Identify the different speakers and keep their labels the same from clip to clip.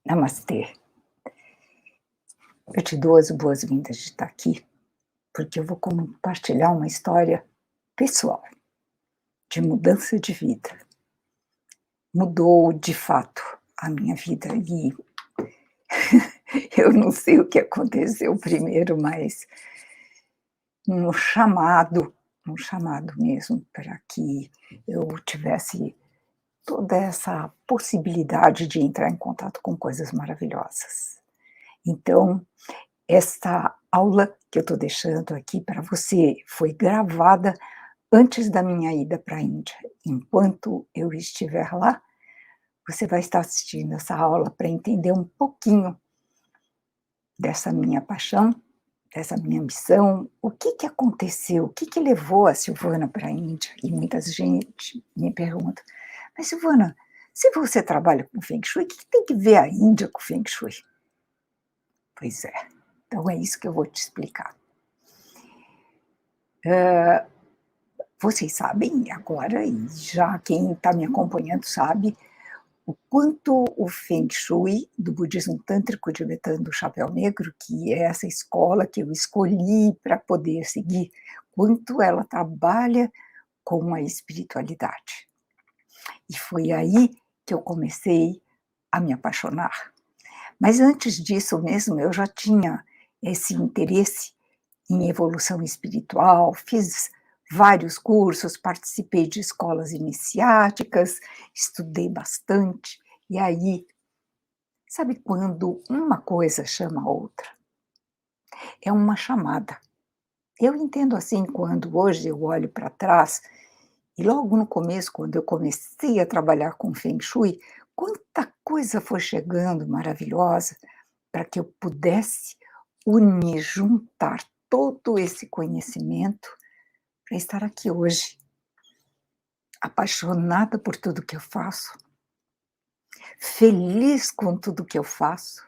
Speaker 1: Namastê. Eu te dou as boas-vindas de estar aqui, porque eu vou compartilhar uma história pessoal, de mudança de vida. Mudou, de fato, a minha vida e eu não sei o que aconteceu primeiro, mas um chamado, um chamado mesmo para que eu tivesse toda essa possibilidade de entrar em contato com coisas maravilhosas. Então, esta aula que eu estou deixando aqui para você foi gravada antes da minha ida para a Índia. Enquanto eu estiver lá, você vai estar assistindo essa aula para entender um pouquinho dessa minha paixão, dessa minha missão, o que que aconteceu, o que que levou a Silvana para a Índia. E muita gente me pergunta: "Mas Silvana, se você trabalha com Feng Shui, o que que tem que ver a Índia com Feng Shui?" Pois é, então é isso que eu vou te explicar. Vocês sabem agora, e já quem está me acompanhando sabe, o quanto o Feng Shui do budismo tântrico tibetano do Chapéu Negro, que é essa escola que eu escolhi para poder seguir, quanto ela trabalha com a espiritualidade. E foi aí que eu comecei a me apaixonar. Mas antes disso mesmo, eu já tinha esse interesse em evolução espiritual, fiz vários cursos, participei de escolas iniciáticas, estudei bastante, e aí, sabe quando uma coisa chama a outra? É uma chamada. Eu entendo assim quando hoje eu olho para trás, e logo no começo, quando eu comecei a trabalhar com Feng Shui, quanta coisa foi chegando maravilhosa para que eu pudesse unir, juntar todo esse conhecimento para estar aqui hoje, apaixonada por tudo que eu faço, feliz com tudo que eu faço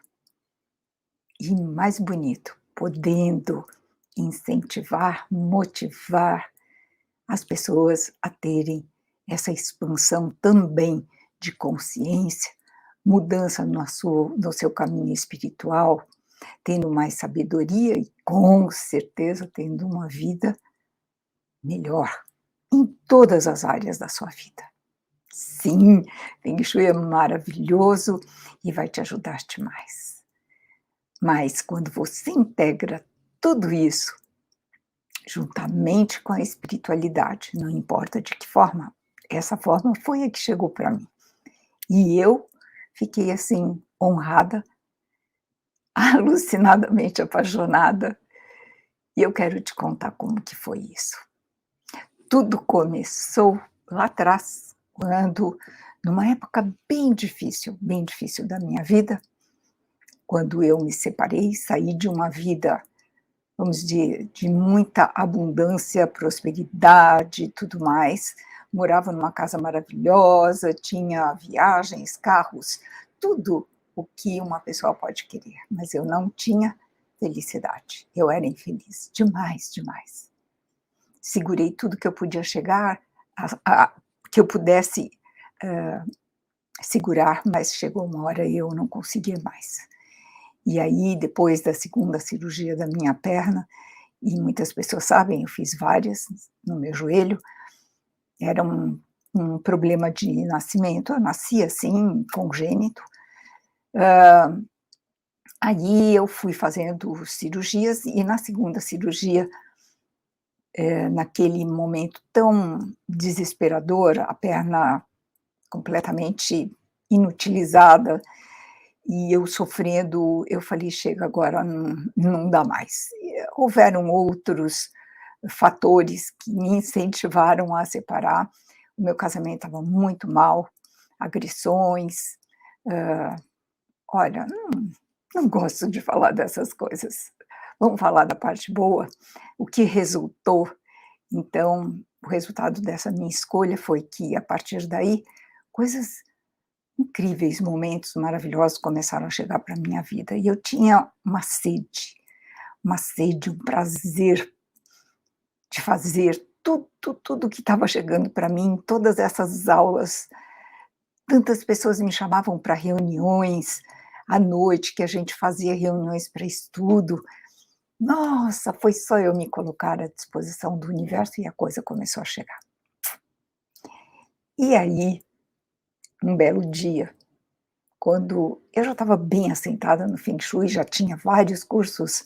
Speaker 1: e, mais bonito, podendo incentivar, motivar as pessoas a terem essa expansão também de consciência, mudança no seu caminho espiritual, tendo mais sabedoria e, com certeza, tendo uma vida melhor em todas as áreas da sua vida. Sim, Feng Shui é maravilhoso e vai te ajudar demais. Mas quando você integra tudo isso, juntamente com a espiritualidade, não importa de que forma, essa forma foi a que chegou para mim. E eu fiquei assim, honrada, alucinadamente apaixonada, e eu quero te contar como que foi isso. Tudo começou lá atrás, quando, numa época bem difícil da minha vida, quando eu me separei, saí de uma vida, vamos dizer, de muita abundância, prosperidade e tudo mais. Morava numa casa maravilhosa, tinha viagens, carros, tudo o que uma pessoa pode querer, mas eu não tinha felicidade. Eu era infeliz, demais, demais. Segurei tudo que eu podia chegar, que eu pudesse segurar, mas chegou uma hora e eu não conseguia mais. E aí, depois da segunda cirurgia da minha perna, e muitas pessoas sabem, eu fiz várias no meu joelho, era um problema de nascimento, eu nasci assim, congênito. Aí eu fui fazendo cirurgias e na segunda cirurgia, naquele momento tão desesperador, a perna completamente inutilizada, e eu sofrendo, eu falei: "Chega, agora não dá mais". E houveram outros fatores que me incentivaram a separar. O meu casamento estava muito mal, agressões, olha, não gosto de falar dessas coisas. Vamos falar da parte boa, o que resultou. Então, o resultado dessa minha escolha foi que, a partir daí, coisas incríveis, momentos maravilhosos começaram a chegar para a minha vida, e eu tinha uma sede, um prazer de fazer tudo que estava chegando para mim, todas essas aulas. Tantas pessoas me chamavam para reuniões, à noite, que a gente fazia reuniões para estudo. Nossa, foi só eu me colocar à disposição do universo e a coisa começou a chegar. E aí, um belo dia, quando eu já estava bem assentada no Feng Shui, já tinha vários cursos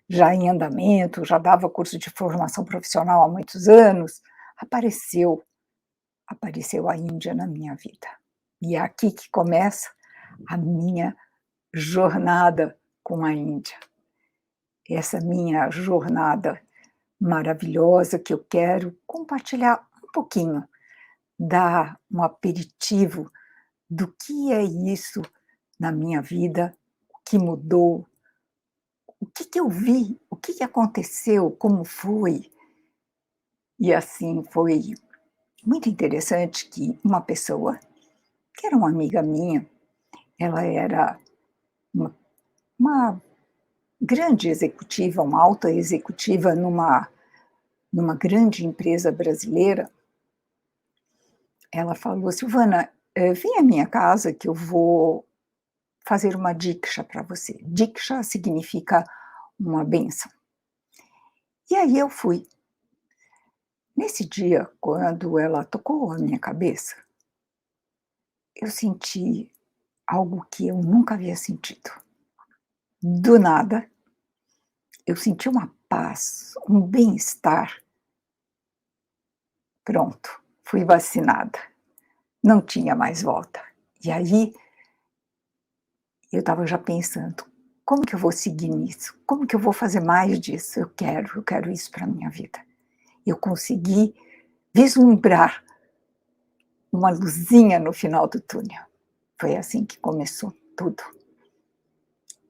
Speaker 1: já em andamento, já dava curso de formação profissional há muitos anos, apareceu apareceu a Índia na minha vida. E é aqui que começa a minha jornada com a Índia. Essa minha jornada maravilhosa que eu quero compartilhar um pouquinho, dar um aperitivo do que é isso na minha vida, o que mudou, o que que eu vi, o que que aconteceu, como foi. E assim, foi muito interessante que uma pessoa, que era uma amiga minha, ela era uma uma grande executiva, uma alta executiva numa grande empresa brasileira, ela falou: "Silvana, vem à minha casa que eu vou fazer uma diksha para você". Diksha significa uma bênção. E aí eu fui. Nesse dia, quando ela tocou a minha cabeça, eu senti algo que eu nunca havia sentido. Do nada, eu senti uma paz, um bem-estar. Pronto, fui vacinada, não tinha mais volta. E aí, eu estava já pensando: "Como que eu vou seguir nisso? Como que eu vou fazer mais disso? Eu quero isso para minha vida". Eu consegui vislumbrar uma luzinha no final do túnel. Foi assim que começou tudo.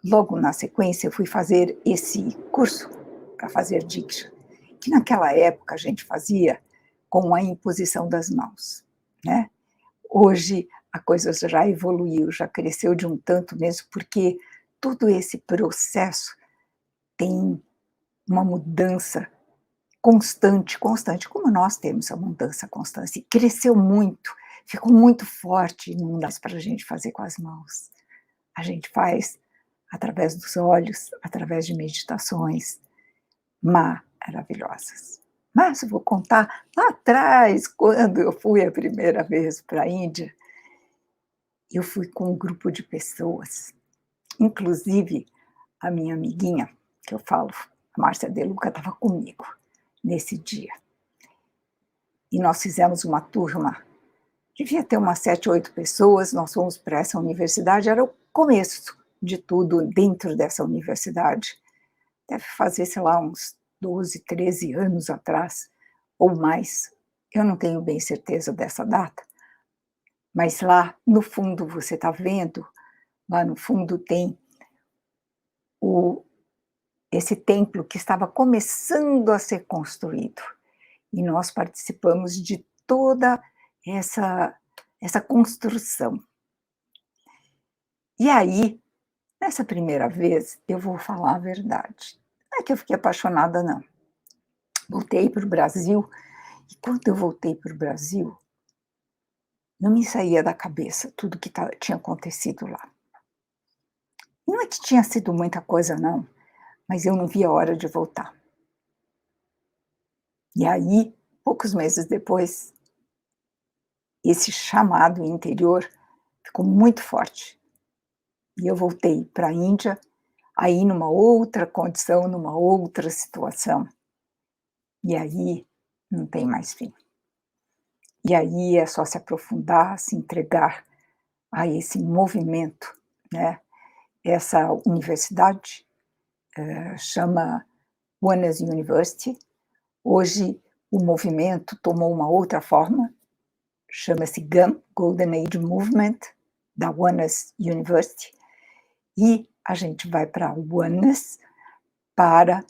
Speaker 1: Logo na sequência, eu fui fazer esse curso para fazer Diksha, que naquela época a gente fazia com a imposição das mãos, né. Hoje a coisa já evoluiu, já cresceu de um tanto mesmo, porque todo esse processo tem uma mudança constante, constante, como nós temos a mudança constante, e cresceu muito, ficou muito forte, não dá para a gente fazer com as mãos. A gente faz através dos olhos, através de meditações maravilhosas. Mas eu vou contar lá atrás, quando eu fui a primeira vez para a Índia, eu fui com um grupo de pessoas, inclusive a minha amiguinha, que eu falo, a Márcia De Luca, estava comigo nesse dia. E nós fizemos uma turma, devia ter umas 7, 8 pessoas, nós fomos para essa universidade, era o começo de tudo dentro dessa universidade. Deve fazer, sei lá, uns 12, 13 anos atrás, ou mais. Eu não tenho bem certeza dessa data, mas lá no fundo você está vendo, lá no fundo tem o esse templo que estava começando a ser construído. E nós participamos de toda essa essa construção. E aí, nessa primeira vez, eu vou falar a verdade, não é que eu fiquei apaixonada não. Voltei para o Brasil, e quando eu voltei para o Brasil, não me saía da cabeça tudo que tinha acontecido lá. Não é que tinha sido muita coisa não, mas eu não via a hora de voltar. E aí, poucos meses depois, esse chamado interior ficou muito forte. E eu voltei para a Índia, aí numa outra condição, numa outra situação. E aí não tem mais fim. E aí é só se aprofundar, se entregar a esse movimento, né. Essa universidade, chama Oneness University. Hoje o movimento tomou uma outra forma, chama-se GAM, Golden Age Movement, da Oneness University, e a gente vai para Oneness para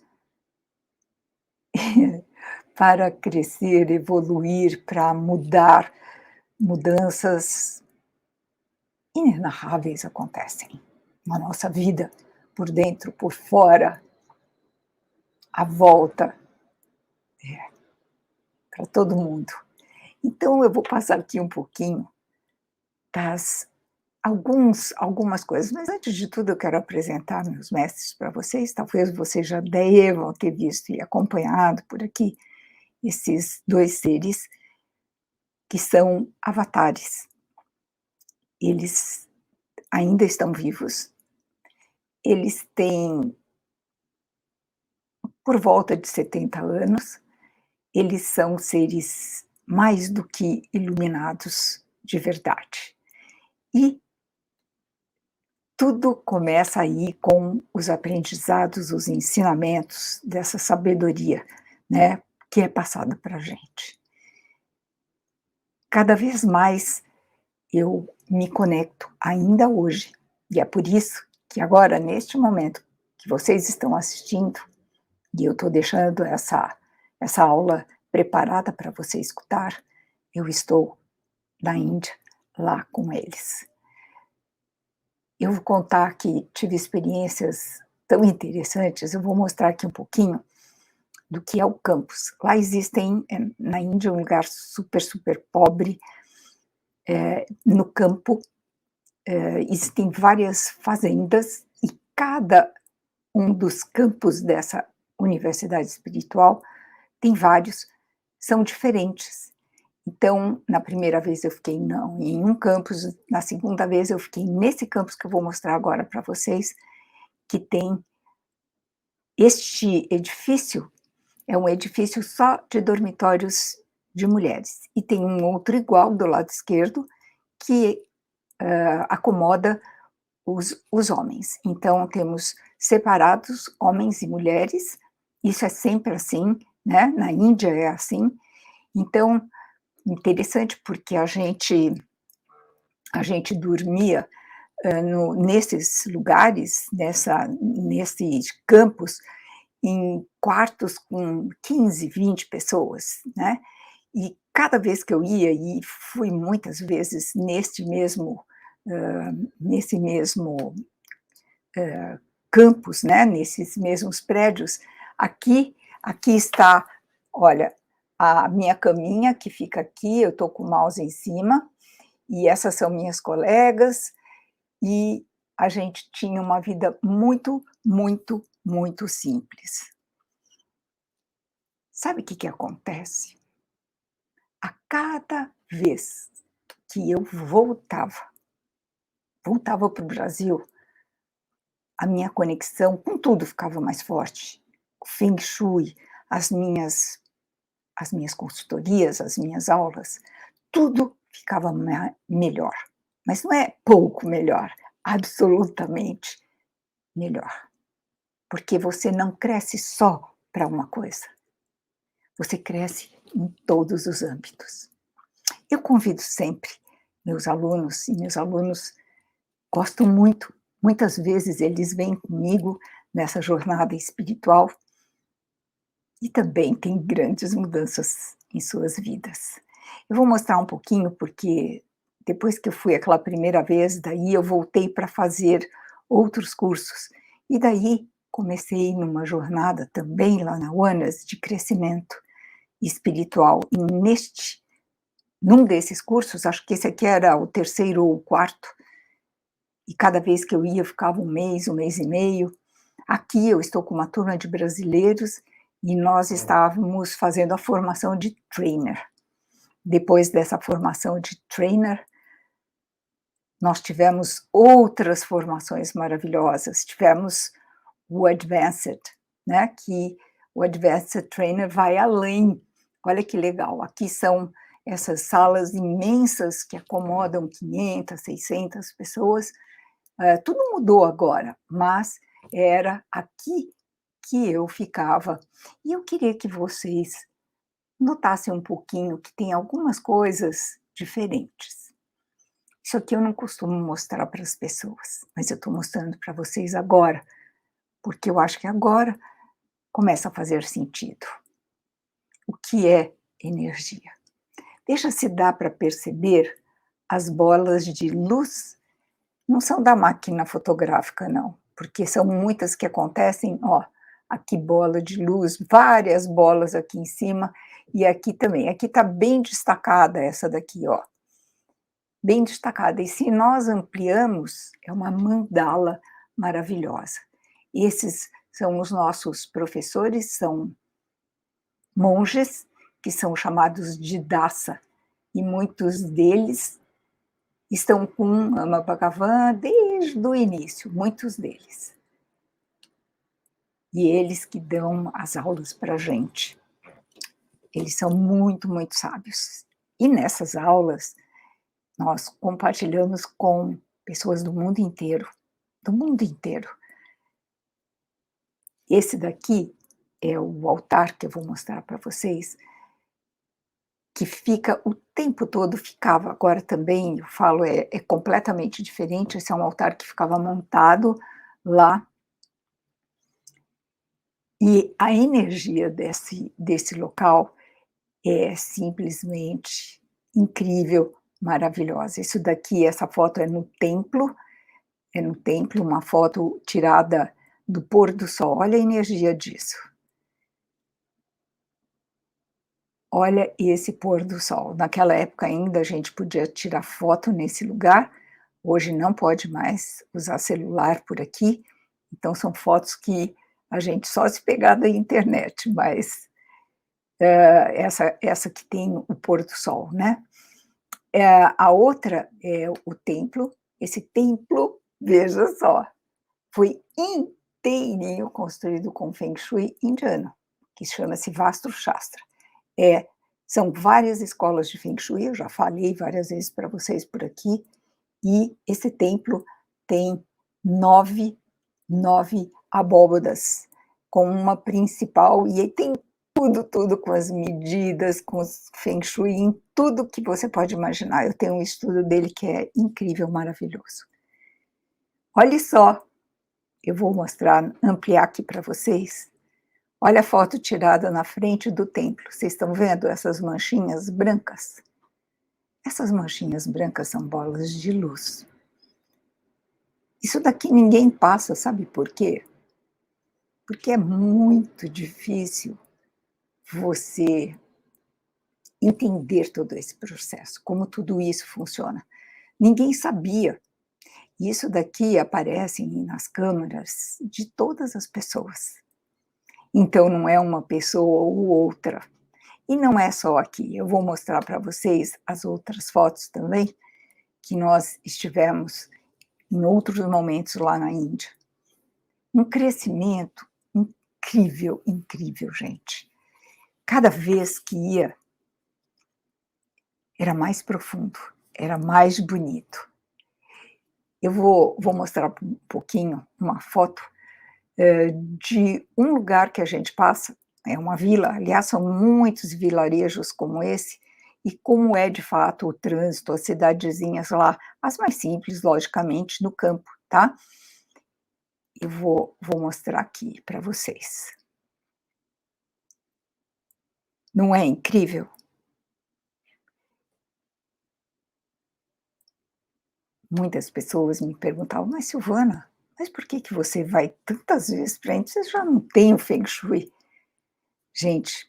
Speaker 1: para crescer, evoluir, para mudar. Mudanças inenarráveis acontecem na nossa vida, por dentro, por fora, à volta, para todo mundo. Então eu vou passar aqui um pouquinho das algumas coisas, mas antes de tudo eu quero apresentar meus mestres para vocês, talvez vocês já devam ter visto e acompanhado por aqui esses 2 seres que são avatares. Eles ainda estão vivos, eles têm por volta de 70 anos, eles são seres mais do que iluminados de verdade. E tudo começa aí com os aprendizados, os ensinamentos dessa sabedoria, né, que é passada para a gente. Cada vez mais eu me conecto, ainda hoje, e é por isso que agora, neste momento que vocês estão assistindo, e eu estou deixando essa aula preparada para você escutar, eu estou na Índia, lá com eles. Eu vou contar que tive experiências tão interessantes, eu vou mostrar aqui um pouquinho do que é o campus. Lá existem, na Índia, um lugar super, super pobre, no campo, existem várias fazendas e cada um dos campos dessa universidade espiritual, tem vários, são diferentes. Então, na primeira vez eu fiquei em um campus, na segunda vez eu fiquei nesse campus que eu vou mostrar agora para vocês, que tem este edifício, é um edifício só de dormitórios de mulheres, e tem um outro igual do lado esquerdo, que acomoda os homens. Então, temos separados homens e mulheres, isso é sempre assim, né? Na Índia é assim. Então, interessante porque a gente dormia nesses lugares, nesses campos, em quartos com 15, 20 pessoas, né? E cada vez que eu ia, e fui muitas vezes nesse mesmo campus, né, nesses mesmos prédios, aqui está, olha, a minha caminha que fica aqui, eu estou com o mouse em cima, e essas são minhas colegas, e a gente tinha uma vida muito, muito, muito simples. Sabe o que acontece? A cada vez que eu voltava para o Brasil, a minha conexão com tudo ficava mais forte. O Feng Shui, as minhas consultorias, as minhas aulas, tudo ficava melhor. Mas não é pouco melhor, absolutamente melhor. Porque você não cresce só para uma coisa, você cresce em todos os âmbitos. Eu convido sempre meus alunos, e meus alunos gostam muito, muitas vezes eles vêm comigo nessa jornada espiritual e também têm grandes mudanças em suas vidas. Eu vou mostrar um pouquinho, porque depois que eu fui aquela primeira vez, daí eu voltei para fazer outros cursos, e daí comecei numa jornada também lá na UANAS de crescimento espiritual, e num desses cursos, acho que esse aqui era o terceiro ou o quarto, e cada vez que eu ia, eu ficava um mês e meio. Aqui eu estou com uma turma de brasileiros e nós estávamos fazendo a formação de trainer. Depois dessa formação de trainer, nós tivemos outras formações maravilhosas. Tivemos o Advanced, né, que o Advanced Trainer vai além. Olha que legal, aqui são essas salas imensas que acomodam 500, 600 pessoas. Tudo mudou agora, mas era aqui que eu ficava. E eu queria que vocês notassem um pouquinho que tem algumas coisas diferentes. Isso aqui eu não costumo mostrar para as pessoas, mas eu estou mostrando para vocês agora, porque eu acho que agora começa a fazer sentido. O que é energia? Deixa se dar para perceber as bolas de luz, não são da máquina fotográfica não, porque são muitas que acontecem, ó, aqui bola de luz, várias bolas aqui em cima, e aqui também, aqui está bem destacada essa daqui, ó. bem destacada. E se nós ampliamos, é uma mandala maravilhosa. Esses são os nossos professores, são monges, que são chamados de dasa, e muitos deles estão com Ama Bhagavan desde o início, muitos deles. E eles que dão as aulas para a gente. Eles são muito, muito sábios. E nessas aulas, nós compartilhamos com pessoas do mundo inteiro, do mundo inteiro. Esse daqui é o altar que eu vou mostrar para vocês, que fica o tempo todo, ficava, agora também, eu falo, é completamente diferente, esse é um altar que ficava montado lá, e a energia desse local é simplesmente incrível, maravilhosa. Isso daqui, essa foto é no templo, uma foto tirada do pôr do sol, olha a energia disso. Olha esse pôr do sol. Naquela época ainda a gente podia tirar foto nesse lugar, hoje não pode mais usar celular por aqui, então são fotos que a gente só se pegar da internet, mas essa que tem o pôr do sol, né. A outra é o templo, esse templo, veja só, foi inteirinho construído com Feng Shui indiano, que chama-se Vastu Shastra. São várias escolas de Feng Shui, eu já falei várias vezes para vocês por aqui, e esse templo tem nove abóbadas, com uma principal, e aí tem tudo com as medidas, com os Feng Shui, em tudo que você pode imaginar. Eu tenho um estudo dele que é incrível, maravilhoso. Olha só, eu vou mostrar, ampliar aqui para vocês. Olha a foto tirada na frente do templo. Vocês estão vendo essas manchinhas brancas? Essas manchinhas brancas são bolas de luz. Isso daqui ninguém passa, sabe por quê? Porque é muito difícil você entender todo esse processo, como tudo isso funciona. Ninguém sabia. Isso daqui aparece nas câmeras de todas as pessoas. Então não é uma pessoa ou outra. E não é só aqui, eu vou mostrar para vocês as outras fotos também, que nós estivemos em outros momentos lá na Índia. Um crescimento incrível, incrível, gente. Cada vez que ia, era mais profundo, era mais bonito. Eu vou mostrar um pouquinho uma foto de um lugar que a gente passa, é uma vila, aliás, são muitos vilarejos como esse, e como é de fato o trânsito, as cidadezinhas lá, as mais simples, logicamente, no campo, tá? Eu vou mostrar aqui para vocês. Não é incrível? Muitas pessoas me perguntavam: "Mas Silvana, mas por que você vai tantas vezes para a Índia? Você já não tem o Feng Shui?" Gente,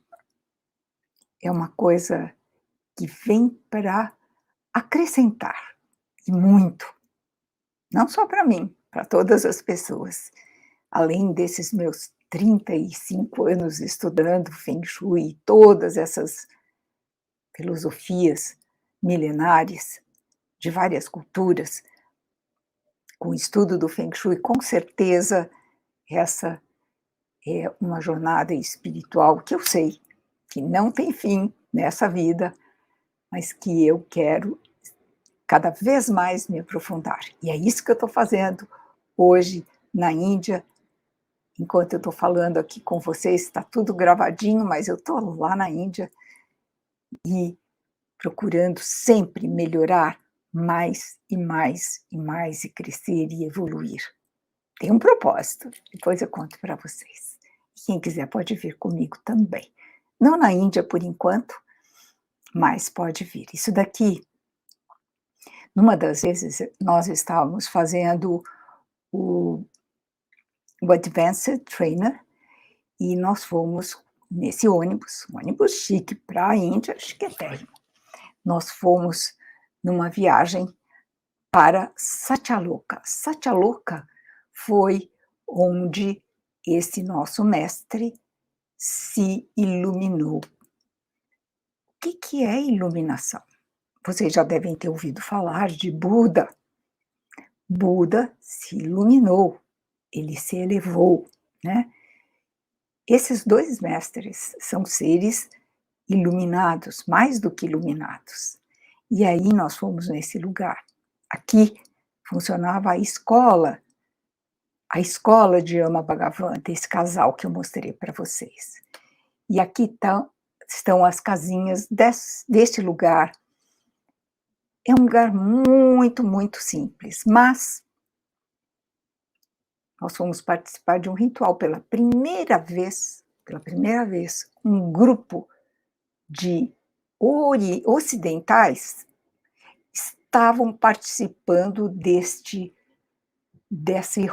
Speaker 1: é uma coisa que vem para acrescentar, e muito. Não só para mim, para todas as pessoas. Além desses meus 35 anos estudando Feng Shui, todas essas filosofias milenares de várias culturas, com o estudo do Feng Shui, com certeza essa é uma jornada espiritual que eu sei que não tem fim nessa vida, mas que eu quero cada vez mais me aprofundar. E é isso que eu estou fazendo hoje na Índia. Enquanto eu estou falando aqui com vocês, está tudo gravadinho, mas eu estou lá na Índia e procurando sempre melhorar mais e mais e mais, e crescer e evoluir. Tem um propósito, depois eu conto para vocês. Quem quiser pode vir comigo também. Não na Índia por enquanto, mas pode vir. Isso daqui, numa das vezes, nós estávamos fazendo o Advanced Trainer, e nós fomos nesse ônibus, um ônibus chique para a Índia, chiquetérrimo. Nós fomos numa viagem para Satyaloka. Satyaloka foi onde esse nosso mestre se iluminou. O que é iluminação? Vocês já devem ter ouvido falar de Buda. Buda se iluminou, ele se elevou, né. Esses 2 mestres são seres iluminados, mais do que iluminados. E aí nós fomos nesse lugar. Aqui funcionava a escola de Ama Bhagavan, desse casal que eu mostrei para vocês. E aqui estão as casinhas deste lugar. É um lugar muito, muito simples, mas nós fomos participar de um ritual pela primeira vez, um grupo de ocidentais estavam participando desse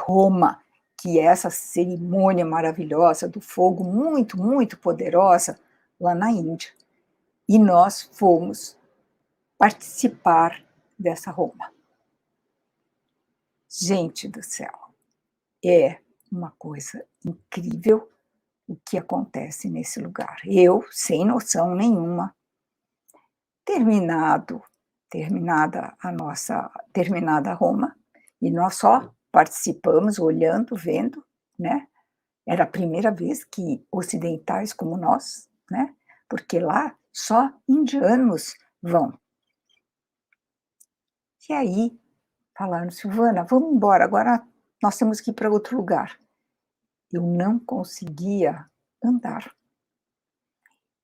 Speaker 1: Homa, que é essa cerimônia maravilhosa do fogo, muito, muito poderosa, lá na Índia. E nós fomos participar dessa Homa. Gente do céu, é uma coisa incrível o que acontece nesse lugar. Eu, sem noção nenhuma, terminada a Roma, e nós só participamos olhando, vendo, né, era a primeira vez que ocidentais como nós, né, porque lá só indianos vão. E aí falaram: "Silvana, vamos embora, agora nós temos que ir para outro lugar". Eu não conseguia andar.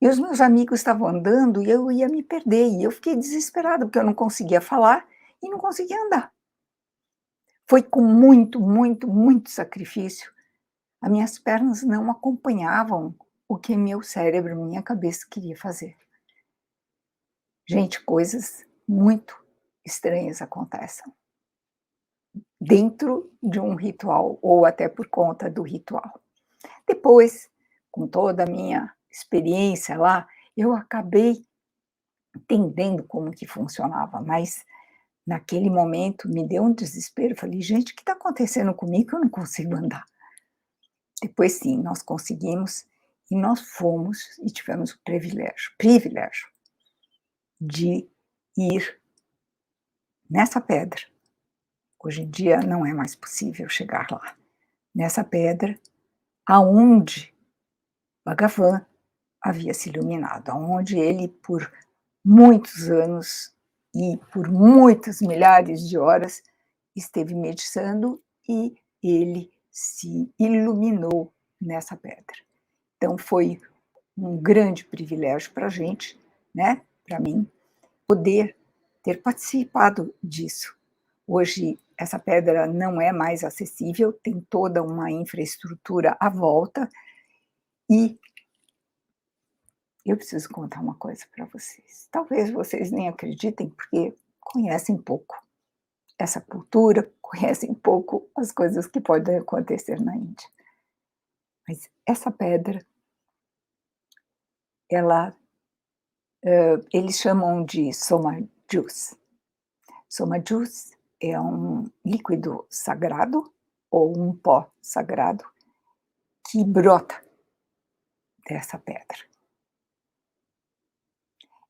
Speaker 1: E os meus amigos estavam andando e eu ia me perder, e eu fiquei desesperada, porque eu não conseguia falar e não conseguia andar. Foi com muito, muito, muito sacrifício. As minhas pernas não acompanhavam o que meu cérebro, minha cabeça queria fazer. Gente, coisas muito estranhas acontecem dentro de um ritual, ou até por conta do ritual. Depois, com toda a minha experiência lá, eu acabei entendendo como que funcionava, mas naquele momento me deu um desespero, falei: "Gente, o que está acontecendo comigo que eu não consigo andar?". Depois sim, nós conseguimos e nós fomos e tivemos o privilégio de ir nessa pedra. Hoje em dia não é mais possível chegar lá. Nessa pedra, aonde Bhagavan havia se iluminado, aonde ele por muitos anos e por muitas milhares de horas esteve meditando e ele se iluminou nessa pedra. Então foi um grande privilégio para a gente, né, para mim, poder ter participado disso. Hoje essa pedra não é mais acessível, tem toda uma infraestrutura à volta e eu preciso contar uma coisa para vocês. Talvez vocês nem acreditem, porque conhecem pouco essa cultura, conhecem pouco as coisas que podem acontecer na Índia. Mas essa pedra, ela, eles chamam de Soma Juice. Soma Juice é um líquido sagrado ou um pó sagrado que brota dessa pedra.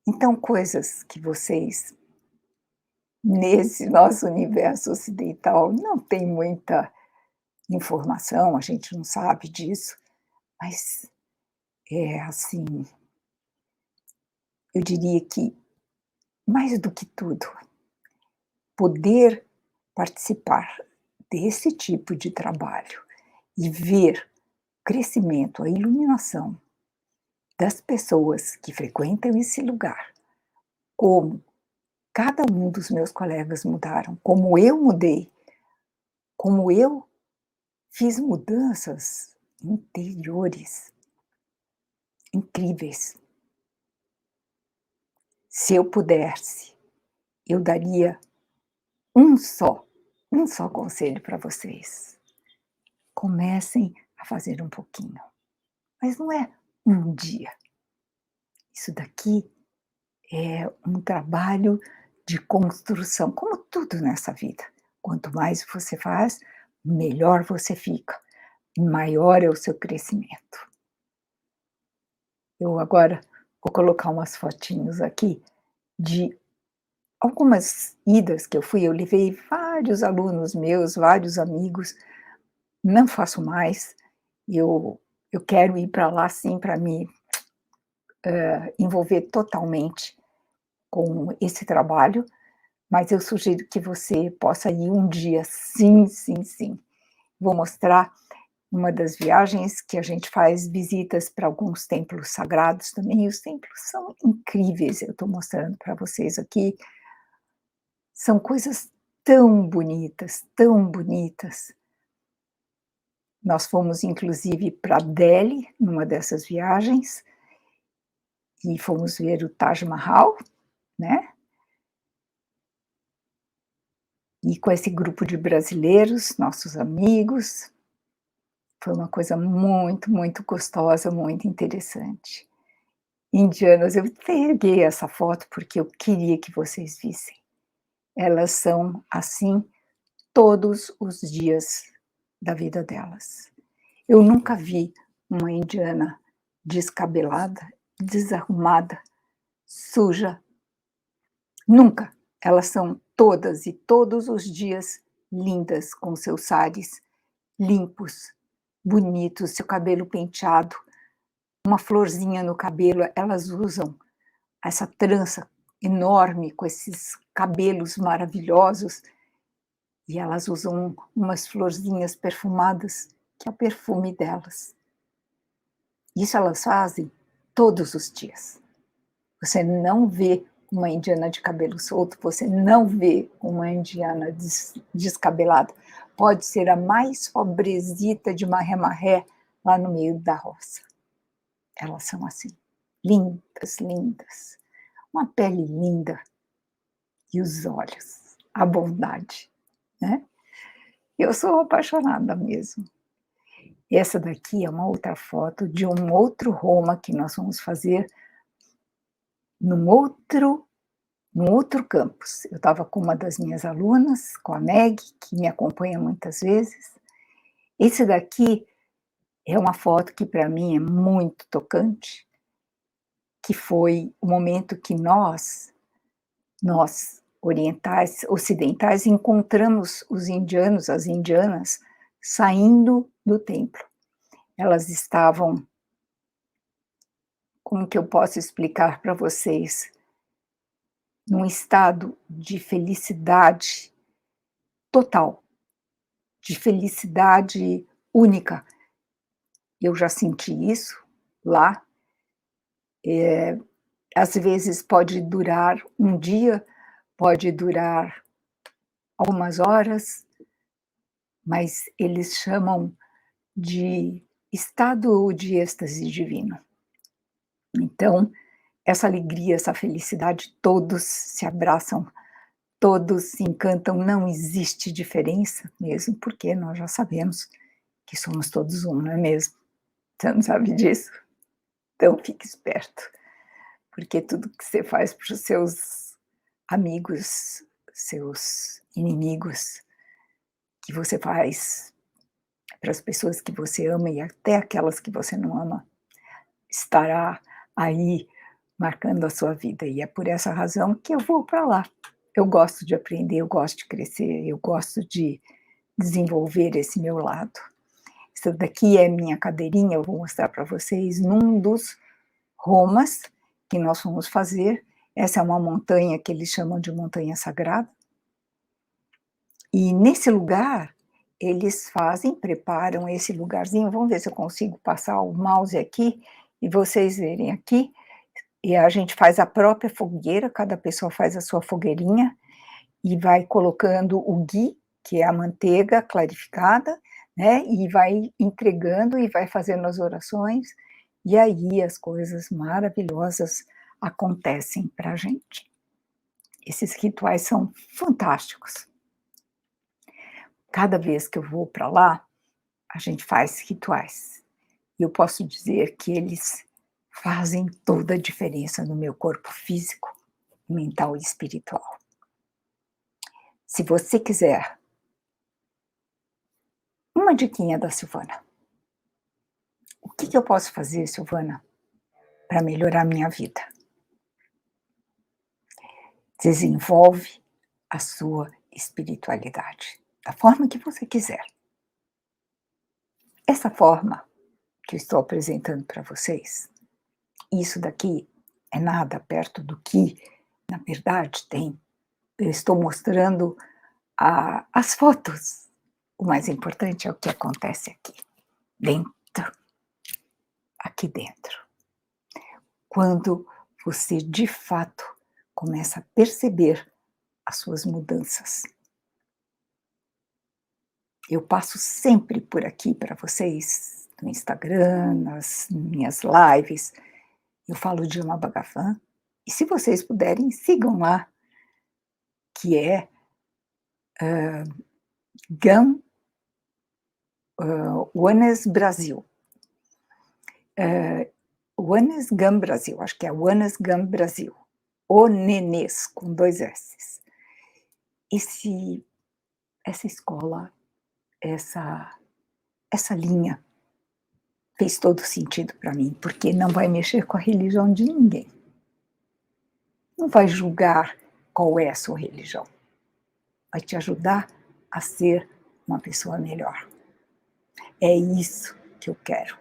Speaker 1: Então, coisas que vocês, nesse nosso universo ocidental, não tem muita informação, a gente não sabe disso, mas é assim, eu diria que mais do que tudo, poder participar desse tipo de trabalho e ver o crescimento, a iluminação das pessoas que frequentam esse lugar, como cada um dos meus colegas mudaram, como eu mudei, como eu fiz mudanças interiores incríveis. Se eu pudesse, eu daria um só, um só conselho para vocês. Comecem a fazer um pouquinho, mas não é um dia. Isso daqui é um trabalho de construção, como tudo nessa vida. Quanto mais você faz, melhor você fica, maior é o seu crescimento. Eu agora vou colocar umas fotinhos aqui de algumas idas que eu fui, eu levei vários alunos meus, vários amigos, não faço mais, eu eu quero ir para lá sim para me, envolver totalmente com esse trabalho, mas eu sugiro que você possa ir um dia, sim, sim, sim. Vou mostrar uma das viagens que a gente faz visitas para alguns templos sagrados também, e os templos são incríveis, eu estou mostrando para vocês aqui, são coisas tão bonitas, tão bonitas. Nós fomos inclusive para Delhi, numa dessas viagens, e fomos ver o Taj Mahal, né, e com esse grupo de brasileiros, nossos amigos, foi uma coisa muito, muito gostosa, muito interessante. Indianas, eu peguei essa foto porque eu queria que vocês vissem. Elas são assim todos os dias da vida delas. Eu nunca vi uma indiana descabelada, desarrumada, suja, nunca. Elas são todas e todos os dias lindas, com seus sares limpos, bonitos, seu cabelo penteado, uma florzinha no cabelo, elas usam essa trança enorme com esses cabelos maravilhosos, e elas usam umas florzinhas perfumadas, que é o perfume delas. Isso elas fazem todos os dias. Você não vê uma indiana de cabelo solto, você não vê uma indiana descabelada. Pode ser a mais pobrezita de marré-marré lá no meio da roça. Elas são assim, lindas, lindas. Uma pele linda e os olhos, a bondade, né. Eu sou apaixonada mesmo. Essa daqui é uma outra foto de um outro Roma que nós vamos fazer num outro num outro campus. Eu estava com uma das minhas alunas, com a Meg, que me acompanha muitas vezes. Esse daqui é uma foto que para mim é muito tocante, que foi o momento que nós orientais, ocidentais, encontramos os indianos, as indianas, saindo do templo. Elas estavam, como que eu posso explicar para vocês? Num estado de felicidade total, de felicidade única. Eu já senti isso lá, às vezes pode durar um dia, pode durar algumas horas, mas eles chamam de estado de êxtase divino. Então, essa alegria, essa felicidade, todos se abraçam, todos se encantam, não existe diferença mesmo, porque nós já sabemos que somos todos um, não é mesmo? Você não sabe disso? Então fique esperto, porque tudo que você faz para os seus amigos, seus inimigos, que você faz para as pessoas que você ama e até aquelas que você não ama, estará aí marcando a sua vida, e é por essa razão que eu vou para lá. Eu gosto de aprender, eu gosto de crescer, eu gosto de desenvolver esse meu lado. Isso daqui é minha cadeirinha, eu vou mostrar para vocês num dos Romas que nós fomos fazer. Essa é uma montanha que eles chamam de montanha sagrada. E nesse lugar, eles preparam esse lugarzinho, vamos ver se eu consigo passar o mouse aqui, e vocês verem aqui, e a gente faz a própria fogueira, cada pessoa faz a sua fogueirinha, e vai colocando o ghee, que é a manteiga clarificada, né, e vai entregando e vai fazendo as orações, e aí as coisas maravilhosas acontecem para a gente. Esses rituais são fantásticos. Cada vez que eu vou para lá, a gente faz rituais. E eu posso dizer que eles fazem toda a diferença no meu corpo físico, mental e espiritual. Se você quiser uma diquinha da Silvana. O que eu posso fazer, Silvana, para melhorar minha vida? Desenvolve a sua espiritualidade, da forma que você quiser. Essa forma que eu estou apresentando para vocês, isso daqui é nada perto do que, na verdade, tem. Eu estou mostrando as fotos. O mais importante é o que acontece dentro, aqui dentro. Quando você, de fato, começa a perceber as suas mudanças. Eu passo sempre por aqui para vocês, no Instagram, nas minhas lives, eu falo de Alma Bhagavan, e se vocês puderem, sigam lá, que é Wellness Brasil. Wellness Gam Brasil, acho que é Wellness Gam Brasil. O Nenês, com 2 S's. Essa escola, essa linha fez todo sentido para mim, porque não vai mexer com a religião de ninguém. Não vai julgar qual é a sua religião. Vai te ajudar a ser uma pessoa melhor. É isso que eu quero.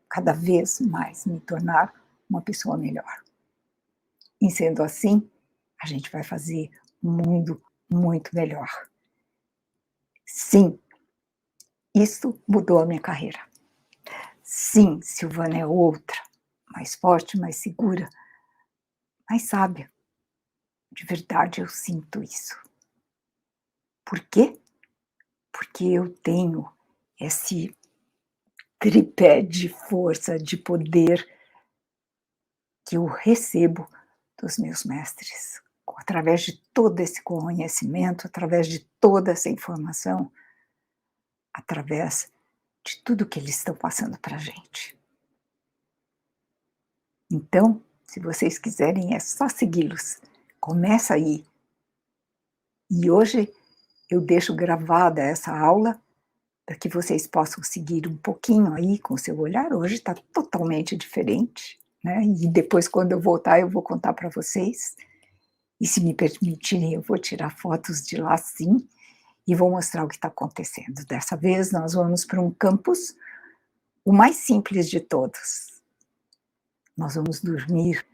Speaker 1: Cada vez mais me tornar uma pessoa melhor. E sendo assim, a gente vai fazer um mundo muito melhor. Sim, isso mudou a minha carreira. Sim, Silvana é outra, mais forte, mais segura, mais sábia. De verdade, eu sinto isso. Por quê? Porque eu tenho esse tripé de força, de poder que eu recebo dos meus mestres. Através de todo esse conhecimento, através de toda essa informação, através de tudo que eles estão passando para a gente. Então, se vocês quiserem, é só segui-los. Começa aí. E hoje eu deixo gravada essa aula para que vocês possam seguir um pouquinho aí com o seu olhar. Hoje está totalmente diferente, né? E depois, quando eu voltar, eu vou contar para vocês. E se me permitirem, eu vou tirar fotos de lá, sim, e vou mostrar o que está acontecendo. Dessa vez, nós vamos para um campus, o mais simples de todos. Nós vamos dormir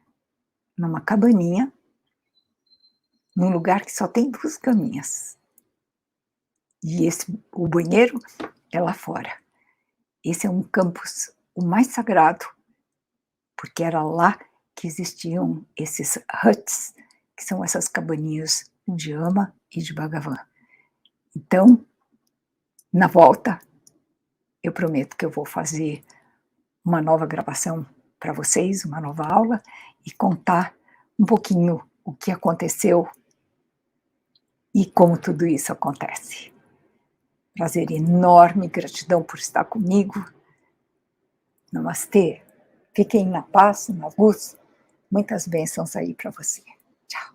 Speaker 1: numa cabaninha, num lugar que só tem 2 caminhas. E o banheiro é lá fora. Esse é um campus, o mais sagrado, porque era lá que existiam esses huts, que são essas cabaninhas de Ama e de Bhagavan. Então, na volta, eu prometo que eu vou fazer uma nova gravação para vocês, uma nova aula, e contar um pouquinho o que aconteceu e como tudo isso acontece. Prazer enorme, gratidão por estar comigo. Namastê. Fiquem na paz, na luz. Muitas bênçãos aí para você. Tchau.